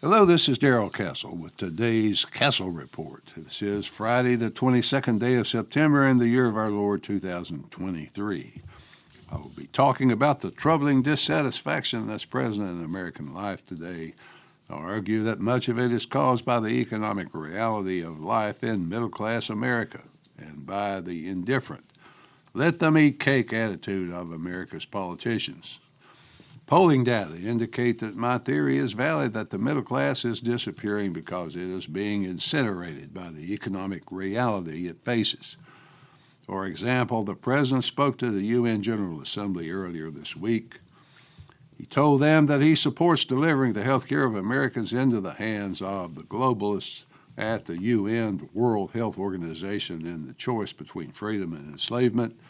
Hello, this is Darrell Castle with today's Castle Report. This is Friday, the 22nd day of September in the year of our Lord 2023. I will be talking about the troubling dissatisfaction that's present in American life today. I'll argue that much of it is caused by the economic reality of life in middle-class America and by the indifferent, let-them-eat-cake attitude of America's politicians. Polling data indicate that my theory is valid that the middle class is disappearing because it is being incinerated by the economic reality it faces. For example, the President spoke to the UN General Assembly earlier this week. He told them that he supports delivering the health care of Americans into the hands of the globalists at the UN World Health Organization in the choice between freedom and enslavement.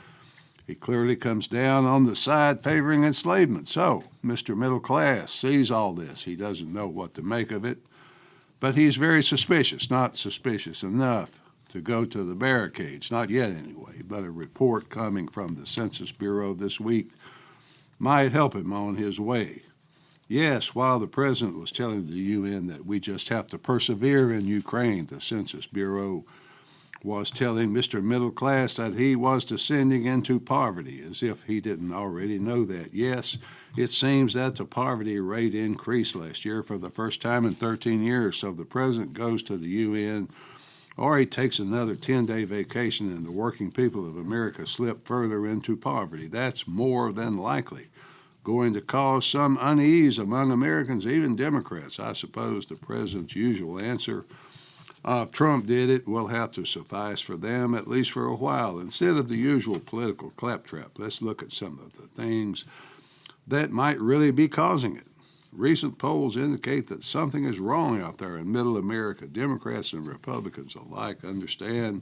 He clearly comes down on the side favoring enslavement. So, Mr. Middle Class sees all this. He doesn't know what to make of it, but he's very suspicious, not suspicious enough to go to the barricades, not yet anyway, but a report coming from the Census Bureau this week might help him on his way. Yes, while the President was telling the UN that we just have to persevere in Ukraine, the Census Bureau was telling Mr. Middle Class that he was descending into poverty, as if he didn't already know that. Yes, it seems that the poverty rate increased last year for the first time in 13 years, so the President goes to the UN, or he takes another 10-day vacation and the working people of America slip further into poverty. That's more than likely going to cause some unease among Americans, even Democrats. I suppose the President's usual answer, if Trump did it, will have to suffice for them, at least for a while. Instead of the usual political claptrap, let's look at some of the things that might really be causing it. Recent polls indicate that something is wrong out there in middle America. Democrats and Republicans alike understand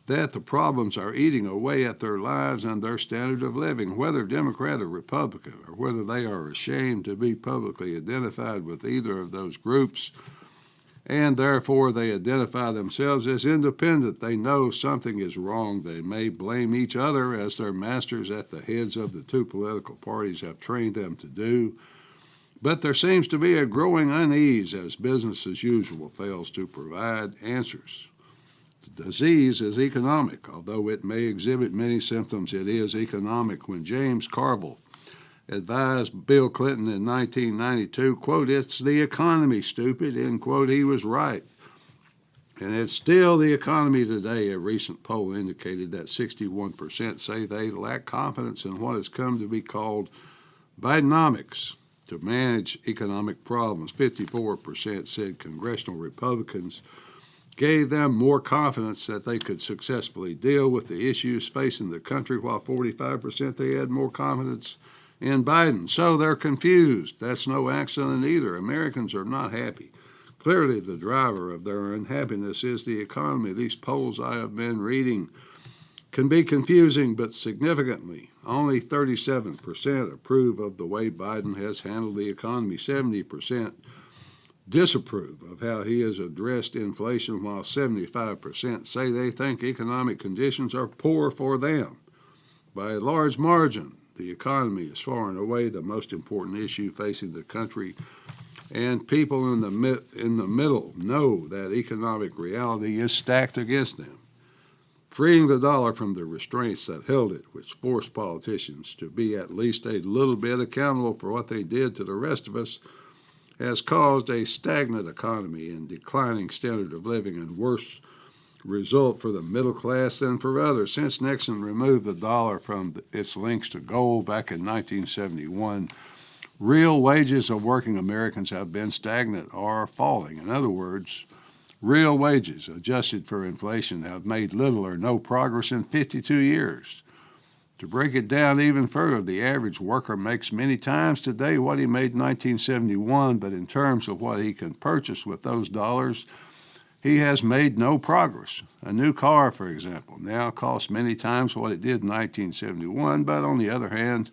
that the problems are eating away at their lives and their standard of living, whether Democrat or Republican, or whether they are ashamed to be publicly identified with either of those groups, and therefore they identify themselves as independent. They know something is wrong. They may blame each other, as their masters at the heads of the two political parties have trained them to do. But there seems to be a growing unease as business as usual fails to provide answers. The disease is economic. Although it may exhibit many symptoms, it is economic. When James Carville advised Bill Clinton in 1992, quote, "It's the economy, stupid," end quote, he was right. And it's still the economy today. A recent poll indicated that 61% say they lack confidence in what has come to be called Bidenomics to manage economic problems. 54% said congressional Republicans gave them more confidence that they could successfully deal with the issues facing the country, while 45% they had more confidence in Biden. So they're confused. That's no accident either. Americans are not happy. Clearly, the driver of their unhappiness is the economy. These polls I have been reading can be confusing, but significantly, only 37% approve of the way Biden has handled the economy. 70% disapprove of how he has addressed inflation, while 75% say they think economic conditions are poor for them. By a large margin, the economy is far and away the most important issue facing the country, and people in the middle know that economic reality is stacked against them. Freeing the dollar from the restraints that held it, which forced politicians to be at least a little bit accountable for what they did to the rest of us, has caused a stagnant economy and declining standard of living, and worse result for the middle class than for others. Since Nixon removed the dollar from its links to gold back in 1971, real wages of working Americans have been stagnant or falling. In other words, real wages adjusted for inflation have made little or no progress in 52 years. To break it down even further, the average worker makes many times today what he made in 1971, but in terms of what he can purchase with those dollars, he has made no progress. A new car, for example, now costs many times what it did in 1971, but on the other hand,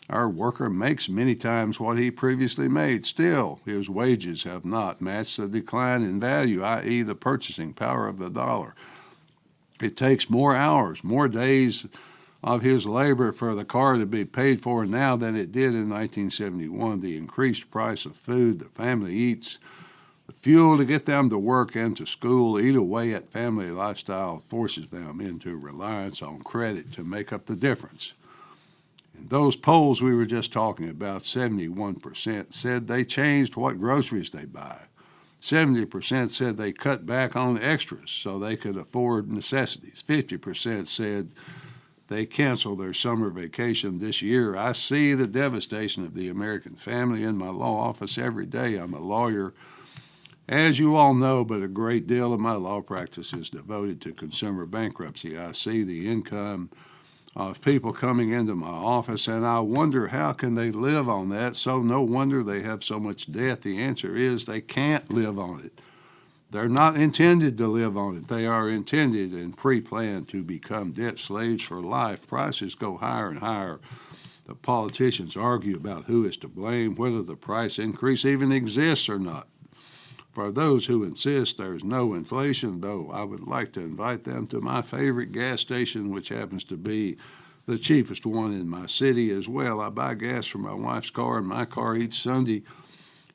our worker makes many times what he previously made. Still, his wages have not matched the decline in value, i.e. the purchasing power of the dollar. It takes more hours, more days of his labor for the car to be paid for now than it did in 1971. The increased price of food the family eats The fuel to get them to work and to school, eat away at family lifestyle, forces them into reliance on credit to make up the difference. In those polls we were just talking about, 71% said they changed what groceries they buy. 70% said they cut back on extras so they could afford necessities. 50% said they canceled their summer vacation this year. I see the devastation of the American family in my law office every day. I'm a lawyer, as you all know, but a great deal of my law practice is devoted to consumer bankruptcy. I see the income of people coming into my office, and I wonder how can they live on that. So no wonder they have so much debt. The answer is they can't live on it. They're not intended to live on it. They are intended and pre-planned to become debt slaves for life. Prices go higher and higher. The politicians argue about who is to blame, whether the price increase even exists or not. For those who insist there's no inflation, though, I would like to invite them to my favorite gas station, which happens to be the cheapest one in my city as well. I buy gas for my wife's car and my car each Sunday.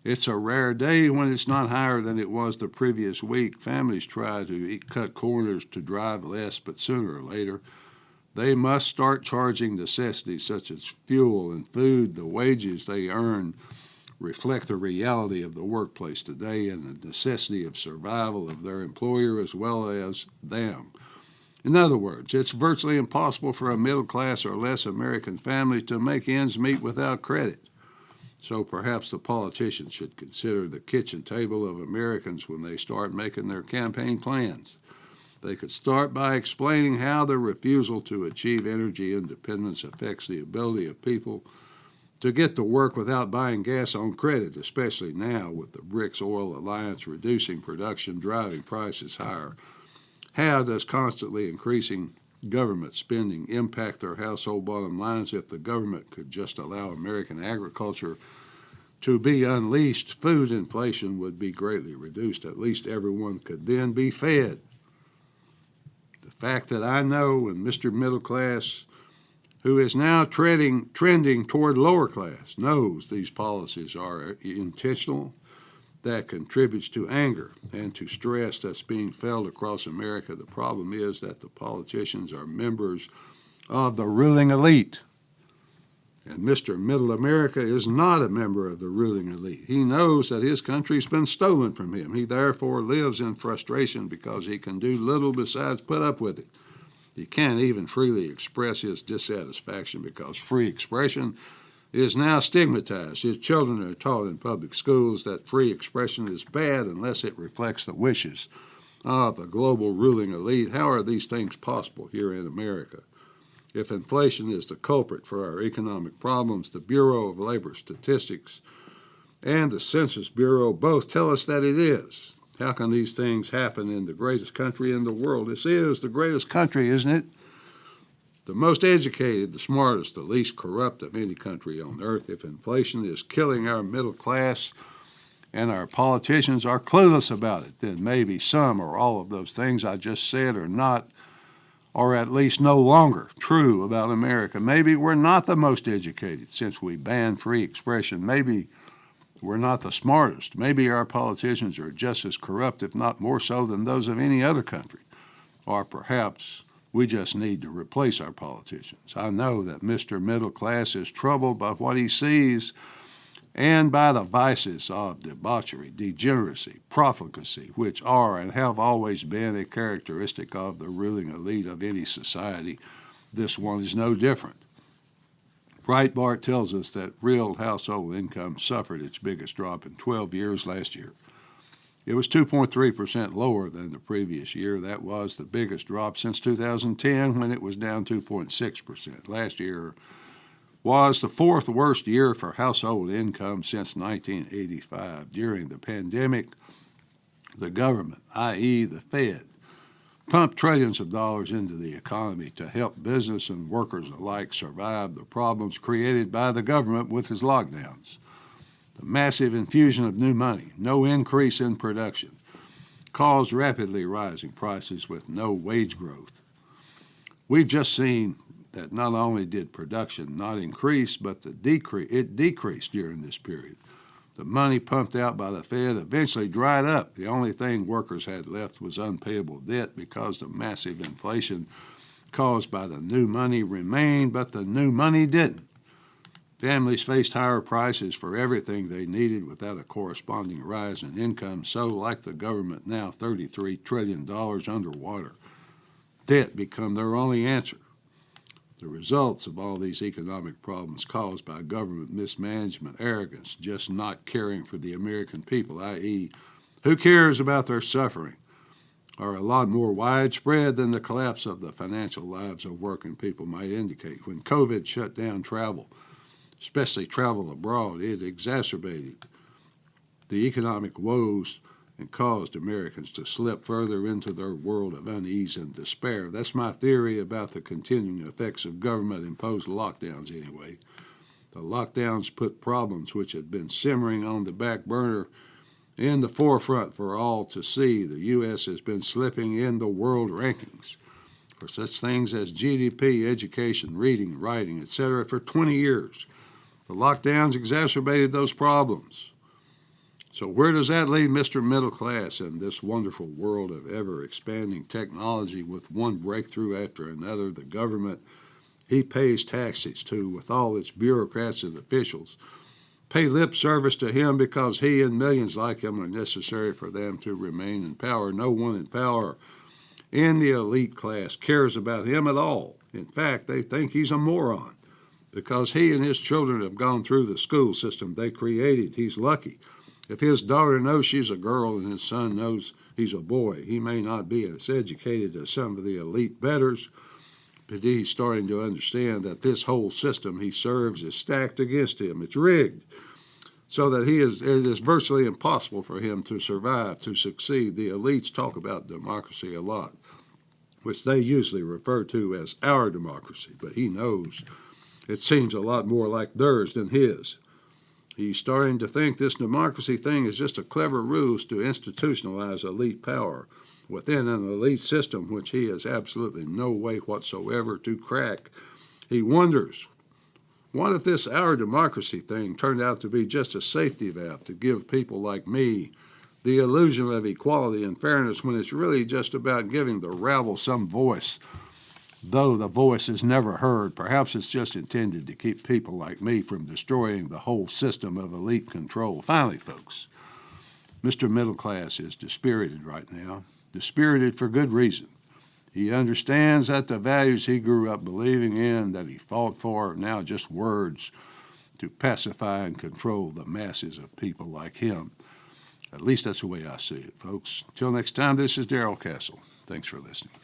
It's a rare day when it's not higher than it was the previous week. Families try to cut corners to drive less, but sooner or later they must start charging necessities such as fuel and food. The wages they earn reflect the reality of the workplace today and the necessity of survival of their employer as well as them. In other words, it's virtually impossible for a middle-class or less American family to make ends meet without credit. So perhaps the politicians should consider the kitchen table of Americans when they start making their campaign plans. They could start by explaining how the refusal to achieve energy independence affects the ability of people to get to work without buying gas on credit, especially now with the BRICS Oil Alliance reducing production, driving prices higher. How does constantly increasing government spending impact their household bottom lines? If the government could just allow American agriculture to be unleashed, food inflation would be greatly reduced. At least everyone could then be fed. The fact that I know and Mr. Middle Class, who is now trending toward lower class, knows these policies are intentional, that contributes to anger and to stress that's being felt across America. The problem is that the politicians are members of the ruling elite. And Mr. Middle America is not a member of the ruling elite. He knows that his country's been stolen from him. He therefore lives in frustration because he can do little besides put up with it. He can't even freely express his dissatisfaction because free expression is now stigmatized. His children are taught in public schools that free expression is bad unless it reflects the wishes of the global ruling elite. How are these things possible here in America? If inflation is the culprit for our economic problems, the Bureau of Labor Statistics and the Census Bureau both tell us that it is. How can these things happen in the greatest country in the world? This is the greatest country, isn't it? The most educated, the smartest, the least corrupt of any country on earth. If inflation is killing our middle class and our politicians are clueless about it, then maybe some or all of those things I just said are not, or at least no longer true about America. Maybe we're not the most educated since we banned free expression. Maybe we're not the smartest. Maybe our politicians are just as corrupt, if not more so, than those of any other country. Or perhaps we just need to replace our politicians. I know that Mr. Middle Class is troubled by what he sees and by the vices of debauchery, degeneracy, profligacy, which are and have always been a characteristic of the ruling elite of any society. This one is no different. Breitbart tells us that real household income suffered its biggest drop in 12 years last year. It was 2.3% lower than the previous year. That was the biggest drop since 2010 when it was down 2.6%. Last year was the fourth worst year for household income since 1985. During the pandemic, the government, i.e. the Fed, pumped trillions of dollars into the economy to help business and workers alike survive the problems created by the government with its lockdowns. The massive infusion of new money, no increase in production, caused rapidly rising prices with no wage growth. We've just seen that not only did production not increase, but it decreased during this period. The money pumped out by the Fed eventually dried up. The only thing workers had left was unpayable debt because the massive inflation caused by the new money remained, but the new money didn't. Families faced higher prices for everything they needed without a corresponding rise in income. So, like the government now, $33 trillion underwater. Debt became their only answer. The results of all these economic problems caused by government mismanagement, arrogance, just not caring for the American people, i.e., who cares about their suffering, are a lot more widespread than the collapse of the financial lives of working people might indicate. When COVID shut down travel, especially travel abroad, it exacerbated the economic woes and caused Americans to slip further into their world of unease and despair. That's my theory about the continuing effects of government-imposed lockdowns anyway. The lockdowns put problems which had been simmering on the back burner in the forefront for all to see. The U.S. has been slipping in the world rankings for such things as GDP, education, reading, writing, etc. for 20 years. The lockdowns exacerbated those problems. So where does that leave Mr. Middle Class in this wonderful world of ever-expanding technology with one breakthrough after another? The government he pays taxes to, with all its bureaucrats and officials, pay lip service to him because he and millions like him are necessary for them to remain in power. No one in power in the elite class cares about him at all. In fact, they think he's a moron because he and his children have gone through the school system they created. He's lucky. If his daughter knows she's a girl and his son knows he's a boy, he may not be as educated as some of the elite betters, but he's starting to understand that this whole system he serves is stacked against him. It's rigged, so that it is virtually impossible for him to survive, to succeed. The elites talk about democracy a lot, which they usually refer to as our democracy, but he knows it seems a lot more like theirs than his. He's starting to think this democracy thing is just a clever ruse to institutionalize elite power within an elite system which he has absolutely no way whatsoever to crack. He wonders, what if this our democracy thing turned out to be just a safety valve to give people like me the illusion of equality and fairness when it's really just about giving the rabble some voice, though the voice is never heard? Perhaps it's just intended to keep people like me from destroying the whole system of elite control. Finally, folks, Mr. Middle Class is dispirited right now, dispirited for good reason. He understands that the values he grew up believing in, that he fought for, are now just words to pacify and control the masses of people like him. At least that's the way I see it, folks. Till next time, this is Darrell Castle. Thanks for listening.